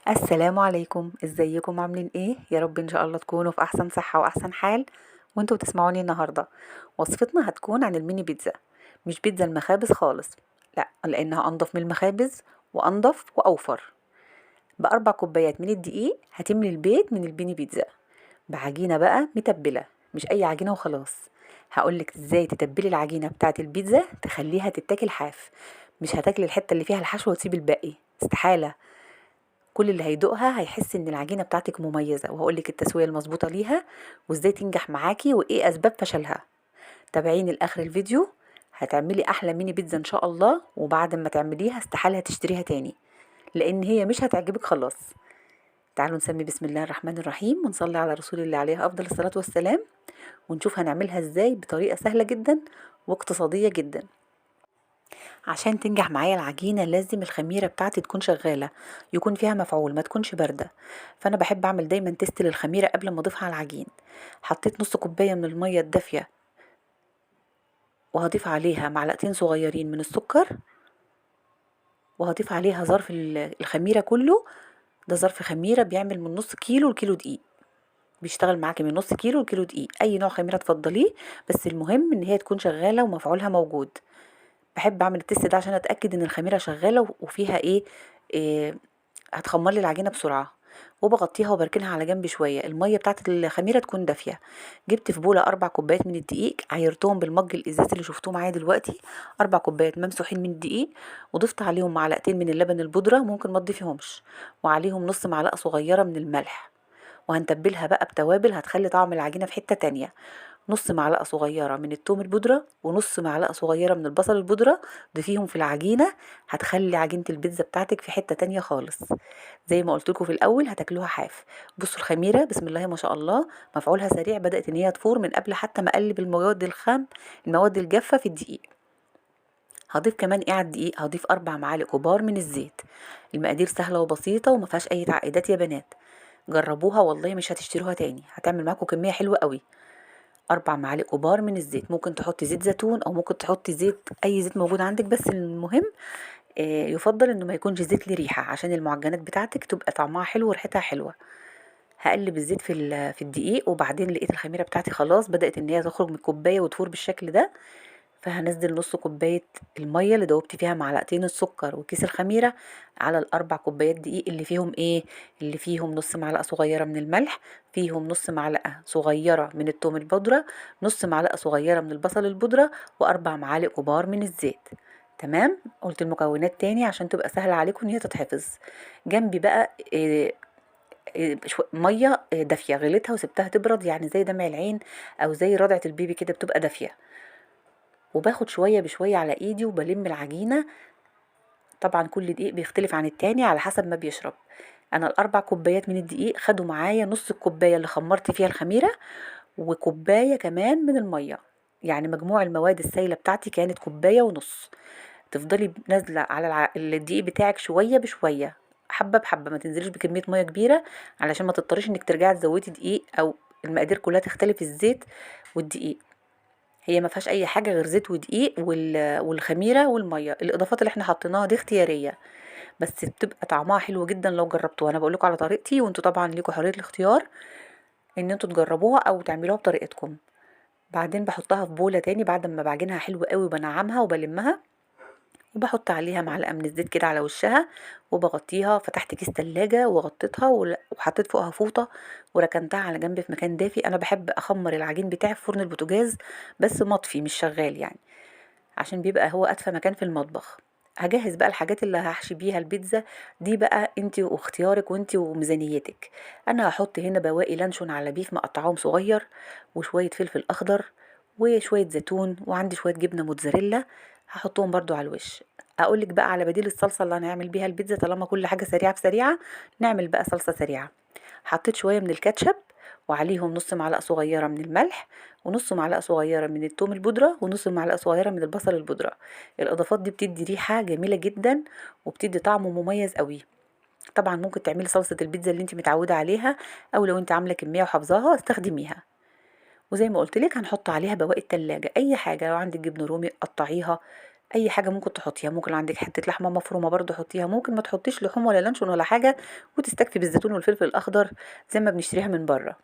السلام عليكم، ازيكم عاملين ايه؟ يا رب ان شاء الله تكونوا في احسن صحة واحسن حال وانتوا بتسمعوني النهاردة. وصفتنا هتكون عن الميني بيتزا، مش بيتزا المخابز خالص، لا، لانها انضف من المخابز وانضف واوفر. باربع كوبايات من الدقيق هتملي البيت من البيني بيتزا، بعجينة بقى متبلة، مش اي عجينة وخلاص. هقولك ازاي تتبلي العجينة بتاعت البيتزا تخليها تتاكل حاف، مش هتاكلي الحتة اللي فيها الحشو وتسيب الباقي، استحالة. كل اللي هيدوقها هيحس ان العجينه بتاعتك مميزه، وهقولك التسويه المظبوطه ليها وازاي تنجح معاكي وايه اسباب فشلها. تابعيني لاخر الفيديو، هتعملي احلى ميني بيتزا ان شاء الله، وبعد ما تعمليها استحاله تشتريها تاني لان هي مش هتعجبك خلاص. تعالوا نسمي بسم الله الرحمن الرحيم ونصلي على رسول الله عليه افضل الصلاه والسلام، ونشوف هنعملها ازاي بطريقه سهله جدا واقتصاديه جدا. عشان تنجح معايا العجينة لازم الخميرة بتاعتي تكون شغالة، يكون فيها مفعول، ما تكونش باردة. فأنا بحب أعمل دايما تيست للخميرة قبل ما أضيفها على العجين. حطيت نص كوباية من المية الدافية، وهضيف عليها معلقتين صغيرين من السكر، وهضيف عليها ظرف الخميرة كله. ده ظرف خميرة بيعمل من نص كيلو لكيلو دقيق، بيشتغل معاكي من نص كيلو لكيلو دقيق، أي نوع خميرة تفضليه، بس المهم إن هي تكون شغالة ومفعولها موجود. بحب اعمل التست ده عشان اتاكد ان الخميره شغاله وفيها إيه هتخمر لي العجينه بسرعه. وبغطيها وبركنها على جنب شويه، الميه بتاعت الخميره تكون دافيه. جبت في بوله 4 كوبايات من الدقيق، عايرتهم بالمج الازاز اللي شفتوه معايا دلوقتي، 4 كوبايات ممسوحين من الدقيق. وضفت عليهم معلقتين من اللبن البودره، ممكن ما تضيفيهمش، وعليهم نص معلقه صغيره من الملح. وهنتبلها بقى بتوابل هتخلي طعم العجينه في حته تانية. نص معلقة صغيرة من التوم البودرة، ونص معلقة صغيرة من البصل البودرة، ضيفيهم في العجينة، هتخلي عجينة البيتزا بتاعتك في حتة تانية خالص. زي ما قلت لكم في الأول هتاكلوها حاف. بصوا الخميرة بسم الله ما شاء الله، مفعولها سريع، بدأت إن هي تفور من قبل حتى ما أقلب المواد الخام، المواد الجافة في الدقيق. هضيف كمان ايه على الدقيق؟ هضيف 4 معالق كبار من الزيت. المقادير سهلة وبسيطة وما فيهاش أي تعقيدات يا بنات، جربوها والله مش هتشتروها تاني، هتعمل معاكم كمية حلوة قوي. 4 معالق كبار من الزيت، ممكن تحطي زيت زيتون او ممكن تحطي زيت، اي زيت موجود عندك، بس المهم يفضل انه ما يكونش زيت ليه ريحه، عشان المعجنات بتاعتك تبقى طعمها حلو وريحتها حلوه. هقلب الزيت في الدقيق، وبعدين لقيت الخميره بتاعتي خلاص بدات ان هي تخرج من الكوبايه وتفور بالشكل ده. فهنزل نص كوبايه الميه اللي دوبت فيها معلقتين السكر وكيس الخميره على ال4 كوبايات دقيق اللي فيهم ايه، اللي فيهم نص معلقه صغيره من الملح، فيهم نص معلقه صغيره من التوم البودره، نص معلقه صغيره من البصل البودره، و4 معالق كبار من الزيت. تمام، قلت المكونات تاني عشان تبقى سهله عليكم ان هي تتحفظ. جنبي بقى ميه دافيه، غليتها وسبتها تبرد، يعني زي دمع العين او زي رضعه البيبي كده، بتبقى دافيه. وباخد شوية بشوية على ايدي وبلم العجينة. طبعا كل دقيق بيختلف عن التاني على حسب ما بيشرب. انا ال4 كوبايات من الدقيق خدوا معايا نص الكوباية اللي خمرت فيها الخميرة، وكوباية كمان من المية. يعني مجموع المواد السائلة بتاعتي كانت كوباية ونص. تفضلي نازلة على الدقيق بتاعك شوية بشوية، حبة بحبة، ما تنزليش بكمية مية كبيرة علشان ما تضطريش انك ترجعي تزودي دقيق او المقادير كلها تختلف، الزيت والدقيق. هي ما فيهاش اي حاجه غير زيت ودقيق والخميره والميه، الاضافات اللي احنا حطيناها دي اختياريه، بس بتبقى طعمها حلو جدا لو جربتوها. انا بقول لكم على طريقتي، وانتوا طبعا ليكوا حريه الاختيار ان انتوا تجربوها او تعملوها بطريقتكم. بعدين بحطها في بوله تاني بعد ما بعجنها حلو قوي وبنعمها وبلمها، وبحط عليها معلقه من الزيت كده على وشها، وبغطيها. فتحت كيس تلاجة وغطيتها وحطيت فوقها فوطه، وركنتها على جنب في مكان دافي. انا بحب اخمر العجين بتاعي في فرن البوتاجاز، بس مطفي مش شغال يعني، عشان بيبقى هو ادفى مكان في المطبخ. هجهز بقى الحاجات اللي هحشي بيها البيتزا دي، بقى انتي واختيارك وانتي وميزانيتك. انا هحط هنا بواقي لانشون على بيف مقطعاهم صغير، وشويه فلفل اخضر، وشويه زيتون، وعندي شويه جبنه موتزاريلا هحطهم برضو على الوش. اقولك بقى على بديل الصلصه اللي هنعمل بيها البيتزا، طالما كل حاجه سريعه بسريعه نعمل بقى صلصه سريعه. حطيت شويه من الكاتشب، وعليهم نص معلقه صغيره من الملح، ونص معلقه صغيره من التوم البودره، ونص معلقه صغيره من البصل البودره. الاضافات دي بتدي ريحه جميله جدا وبتدي طعم مميز قوي. طبعا ممكن تعملي صلصه البيتزا اللي انت متعوده عليها، او لو انت عامله كميه وحافظاها استخدميها. وزي ما قلت لك هنحط عليها بواقي التلاجة، اي حاجه، لو عندك جبنه رومي قطعيها، اي حاجه ممكن تحطيها، ممكن عندك حته لحمه مفرومه برضو حطيها، ممكن ما تحطيش لحوم ولا لانشون ولا حاجه وتستكفي بالزيتون والفلفل الاخضر زي ما بنشتريها من بره.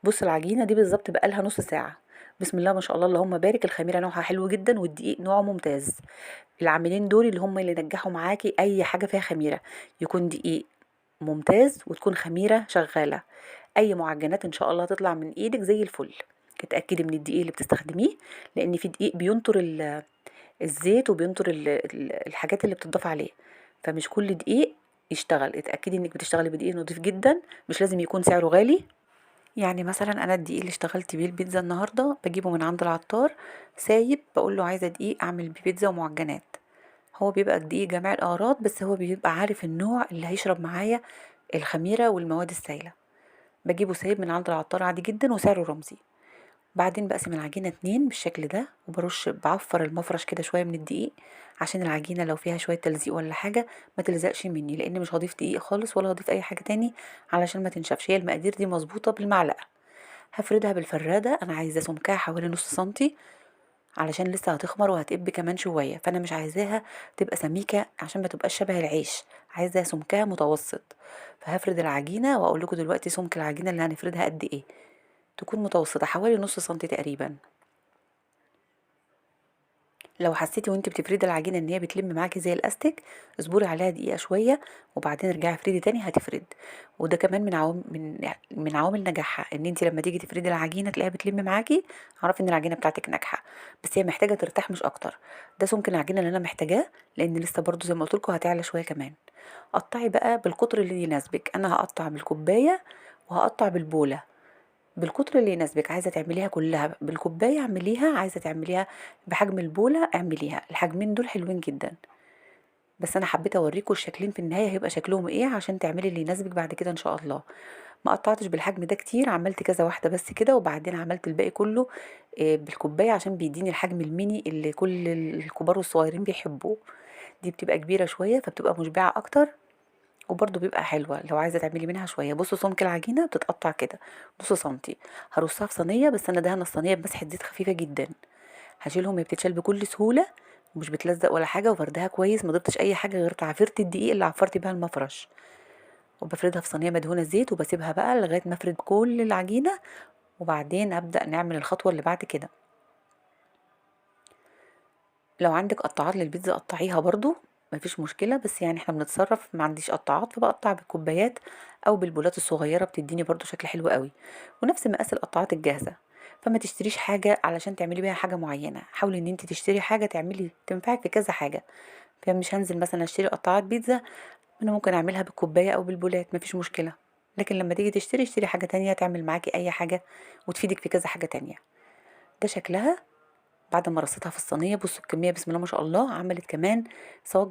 بص العجينه دي بالظبط بقالها نص ساعه. بسم الله ما شاء الله اللهم بارك، الخميره نوعها حلو جدا والدقيق نوعه ممتاز. العاملين دول اللي هم اللي نجحوا معاكي اي حاجه فيها خميره، يكون دقيق ممتاز وتكون خميره شغاله. اي معجنات ان شاء الله هتطلع من ايدك زي الفل. اتاكدي من الدقيق اللي بتستخدميه، لان في دقيق بينطر الزيت وبينطر الحاجات اللي بتضاف عليه، فمش كل دقيق يشتغل. اتاكدي انك بتشتغلي بدقيق نضيف جدا، مش لازم يكون سعره غالي. يعني مثلا انا الدقيق اللي اشتغلت بيه البيتزا النهارده بجيبه من عند العطار سايب، بقول له عايزه دقيق اعمل بيه بيتزا ومعجنات. هو بيبقى دقيق جميع الاغراض، بس هو بيبقى عارف النوع اللي هيشرب معايا الخميره والمواد السائله. بجيبه سايب من عند العطار عادي جدا وسعره رمزي. بعدين بقسم العجينة اتنين بالشكل ده، وبرش بعفر المفرش كده شوية من الدقيق عشان العجينة لو فيها شوية تلزيق ولا حاجة ما تلزقش مني، لان مش هضيف دقيق خالص ولا هضيف اي حاجة تاني علشان ما تنشفش. هي المقادير دي مظبوطة بالمعلقة. هفردها بالفرادة، انا عايزة سمكها حوالي نص سنتي علشان لسه هتخمر وهتقب كمان شوية، فانا مش عايزاها تبقى سميكة عشان ما تبقاش شبه العيش، عايزة سمكها متوسط. فهفرد العجينة واقول لكم دلوقتي سمك العجينة اللي هنفردها قد ايه. تكون متوسطة حوالي نص سنتي تقريبا. لو حسيتي وانت بتفردي العجينه ان هي بتلم معاكي زي الاستيك، اصبري عليها دقيقه شويه وبعدين ارجعي افردي تاني هتفرد. وده كمان من عوامل نجاحها، ان انت لما تيجي تفردي العجينه تلاقيها بتلم معاكي، اعرفي ان العجينه بتاعتك ناجحه. بس هي محتاجه ترتاح مش اكتر. ده سمك العجينه اللي انا محتاجاه، لان لسه برضو زي ما قلت لكم هتعلى شويه كمان. قطعي بقى بالقطر اللي يناسبك، انا هقطع بالكوبايه وهقطع بالبوله. بالقطر اللي يناسبك، عايزه تعمليها كلها بالكوبايه اعمليها، عايزه تعمليها بحجم البوله اعمليها، الحجمين دول حلوين جدا. بس انا حبيت اوريكم الشكلين في النهايه هيبقى شكلهم ايه عشان تعملي اللي يناسبك بعد كده ان شاء الله. ما قطعتش بالحجم ده كتير، عملت كذا واحده بس كده وبعدين عملت الباقي كله بالكوبايه عشان بيديني الحجم الميني اللي كل الكبار والصغيرين بيحبوه. دي بتبقى كبيره شويه فبتبقى مشبعه اكتر، وبرده بيبقى حلوة لو عايزة تعملي منها شوية. بصوا سمك العجينة بتتقطع كده نص سنتي. هرصها في صينية، بس انا دهنة الصينية بمسحة زيت خفيفة جدا. هشيلهم، هي بتتشال بكل سهولة ومش بتلزق ولا حاجة، وفردها كويس ما ضفتش اي حاجة غير تعفيرة الدقيق اللي عفرتي بيها المفرش. وبفردها في صينية مدهونة زيت وبسيبها بقى لغاية ما افرد كل العجينة، وبعدين ابدأ نعمل الخطوة اللي بعد كده. لو عندك قطاعات للبيتزا قطعيها برضو مفيش مشكلة، بس يعني احنا بنتصرف، ما عنديش قطاعات فبقطع بالكوبايات او بالبولات الصغيرة، بتديني برضو شكل حلو قوي ونفس مقاس القطاعات الجاهزة. فما تشتريش حاجة علشان تعملي بيها حاجة معينة، حاولي ان انت تشتري حاجة تعملي تنفعك في كذا حاجة. فمش هنزل مثلا اشتري قطاعات بيتزا، انا ممكن اعملها بالكوباية او بالبولات مفيش مشكلة. لكن لما تيجي تشتري اشتري حاجة تانية تعمل معاكي اي حاجة وتفيدك في كذا حاجة تانية. ده شكلها بعد ما رصيتها في الصينية. بصوا الكمية بسم الله ما شاء الله، عملت كمان صاج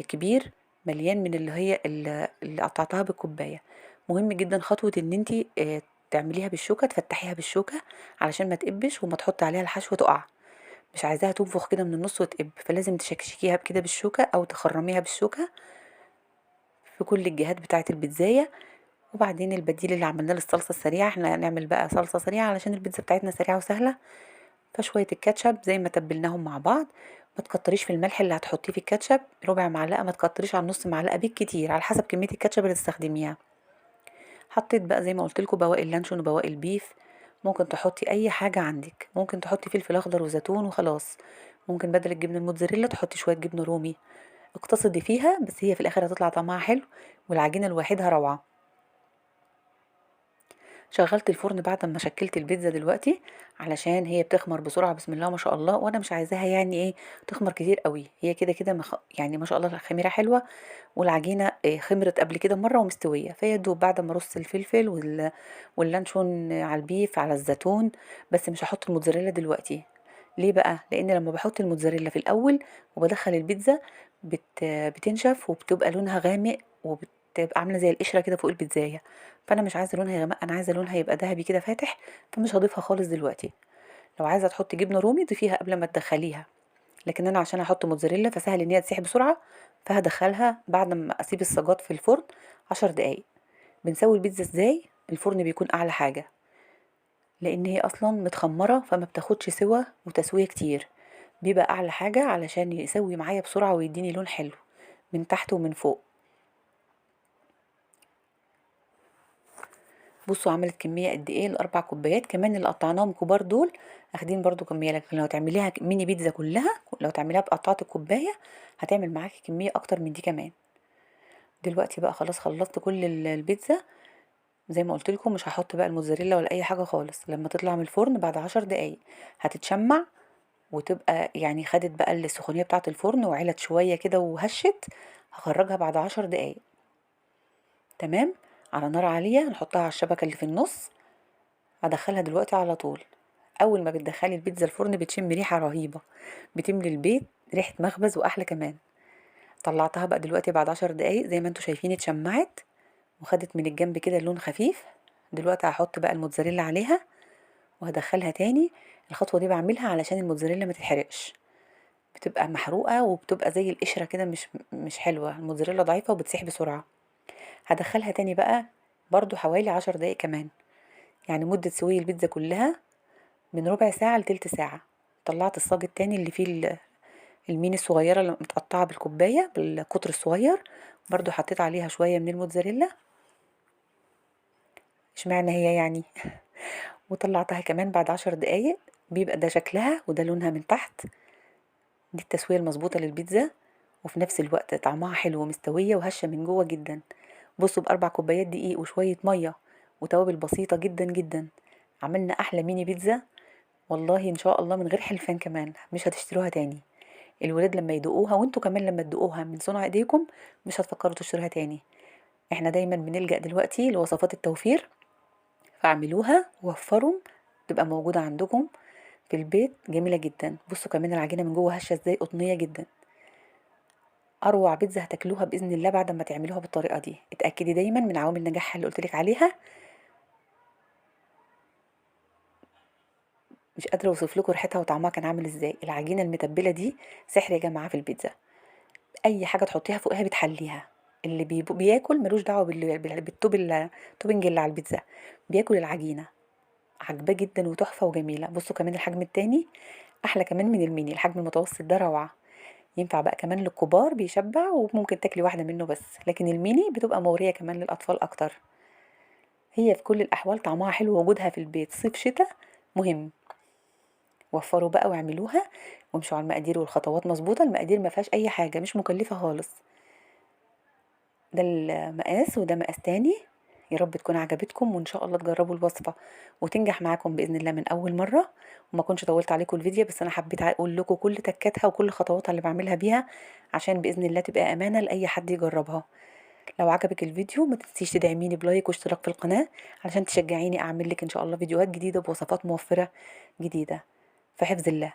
كبير مليان من اللي قطعتها بالكوباية. مهم جدا خطوة ان انتي تعمليها بالشوكة، تفتحيها بالشوكة علشان ما تقبش وما تحط عليها الحشوة تقع. مش عايزاها تنفخ كده من النص وتقب، فلازم تشكشكيها كده بالشوكة او تخرميها بالشوكة في كل الجهات بتاعة البيتزاية. وبعدين البديل اللي عملناه للصلصة السريعة، احنا هنعمل بقى صلصة سريعة علشان البيتزا بتاعتنا سريعة وسهلة. فشوية الكاتشب زي ما تبلناهم مع بعض. ما تكتريش في الملح اللي هتحطيه في الكاتشب، ربع معلقة، ما تكتريش عن نص معلقة بالكتير على حسب كمية الكاتشب اللي تستخدميها. حطيت بقى زي ما قلت لكم بواقي اللانشون وبواقي البيف. ممكن تحطي اي حاجة عندك، ممكن تحطي فلفل اخضر وزيتون وخلاص. ممكن بدل الجبنة الموتزاريلا تحطي شوية جبنة رومي. اقتصدي فيها، بس هي في الاخر هتطلع طعمها حلو والعجينة الواحدها روعة. شغلت الفرن بعد ما شكلت البيتزا دلوقتي علشان هي بتخمر بسرعة بسم الله ما شاء الله، وانا مش عايزاها يعني ايه تخمر كتير قوي. هي كده كده يعني ما شاء الله الخميرة حلوة، والعجينة خمرت قبل كده مرة ومستوية، فهي دوب بعد ما ارص الفلفل واللانشون على البيف على الزيتون. بس مش هحط الموتزاريلا دلوقتي. ليه بقى؟ لان لما بحط الموتزاريلا في الاول وبدخل البيتزا بتنشف وبتبقى لونها غامق وبتبقى عامله زي القشره كده فوق البيتزايه. فانا مش عايزه لونها يغمق، انا عايزه لونها يبقى ذهبي كده فاتح، فمش هضيفها خالص دلوقتي. لو عايزه تحطي جبنه رومي ضيفيها قبل ما تدخليها، لكن انا عشان احط موتزاريلا فسهل ان هي تسيح بسرعه، فهدخلها بعد ما اسيب الصاجات في الفرن 10 دقايق. بنسوي البيتزا ازاي؟ الفرن بيكون اعلى حاجه، لان هي اصلا متخمره فما بتاخدش سوى وتسويه كتير. بيبقى اعلى حاجة علشان يسوي معايا بسرعة ويديني لون حلو من تحت ومن فوق. بصوا عملت كمية قد ايه، الاربع كوبايات كمان اللي قطعناهم كبار دول اخدين برضو كمية، لكن لو تعمليها ميني بيتزا كلها، لو تعمليها بقطعة الكوباية هتعمل معاكي كمية اكتر من دي كمان. دلوقتي بقى خلاص خلصت كل البيتزا. زي ما قلت لكم مش هحط بقى الموتزاريلا ولا اي حاجة خالص، لما تطلع من الفرن بعد 10 دقايق هتتشمع وتبقى يعني خدت بقى السخونية بتاعة الفرن وعلت شوية كده وهشت. هخرجها بعد 10 دقايق. تمام. على نار عالية نحطها على الشبكة اللي في النص. هدخلها دلوقتي على طول. اول ما بتدخلي البيتزا الفرن بتشم ريحة رهيبة، بتملي البيت ريحة مخبز واحلى كمان. طلعتها بقى دلوقتي بعد 10 دقايق زي ما انتوا شايفين اتشمعت وخدت من الجنب كده لون خفيف. دلوقتي هحط بقى الموتزاريلا عليها وهدخلها تاني. الخطوة دي بعملها علشان الموتزاريلا ما تتحرقش، بتبقى محروقة وبتبقى زي القشرة كده، مش حلوة، الموتزاريلا ضعيفة وبتسيح بسرعة. هدخلها تاني بقى برضو حوالي 10 دقايق كمان، يعني مدة سوي البيتزا كلها من ربع ساعة لتلت ساعة. طلعت الصاج التاني اللي فيه الميني الصغيرة اللي متقطعة بالكوباية بالقطر الصغير، برضو حطيت عليها شوية من الموتزاريلا، اشمعنى هي يعني وطلعتها كمان بعد 10 دقايق. بيبقى ده شكلها وده لونها من تحت. دي التسوية المظبوطة للبيتزا، وفي نفس الوقت طعمها حلو ومستوية وهشة من جوه جدا. بصوا بأربع كوبايات دقيق وشوية مية وتوابل بسيطة جدا جدا عملنا أحلى ميني بيتزا. والله إن شاء الله من غير حلفان كمان مش هتشتروها تاني. الولاد لما يدوقوها وانتوا كمان لما تدوقوها من صنع ايديكم مش هتفكروا تشتروها تاني. احنا دايما بنلجأ دلوقتي لوصفات التوفير، فاعملوها ووفروا، تبقى موجودة عندكم في البيت جميلة جدا. بصوا كمان العجينة من جوه هشة ازاي، قطنية جدا. اروع بيتزا هتاكلوها باذن الله بعد ما تعملوها بالطريقه دي. اتاكدي دايما من عوامل نجاحها اللي قلتلك عليها. مش قادره اوصف لكم ريحتها وطعمها كان عامل ازاي. العجينه المتبله دي سحر يا جماعه في البيتزا، اي حاجه تحطيها فوقها بتحليها. اللي بياكل ملوش دعوه التوبنج اللي على البيتزا، بياكل العجينه. عجباه جدا وتحفه وجميله. بصوا كمان الحجم التاني احلى كمان من الميني، الحجم المتوسط ده روعه. ينفع بقى كمان للكبار بيشبع وممكن تاكلي واحده منه بس، لكن الميني بتبقى مغريه كمان للاطفال اكتر. هي في كل الأحوال طعمها حلو، وجودها في البيت صيف شتاء مهم. وفروا بقى واعملوها وامشوا على المقادير والخطوات مظبوطة. المقادير ما فيهاش أي حاجة، مش مكلفة خالص. ده المقاس وده مقاس تاني. يا رب تكون عجبتكم وإن شاء الله تجربوا الوصفة وتنجح معاكم بإذن الله من أول مرة. وما كنتش طولت عليكم الفيديو، بس أنا حبيت أقول لكم كل تكاتها وكل خطواتها اللي بعملها بيها عشان بإذن الله تبقى أمانة لأي حد يجربها. لو عجبك الفيديو ما تنسيش تدعميني بلايك واشتراك في القناة علشان تشجعيني اعمل لك ان شاء الله فيديوهات جديدة بوصفات موفرة جديدة. في حفظ الله.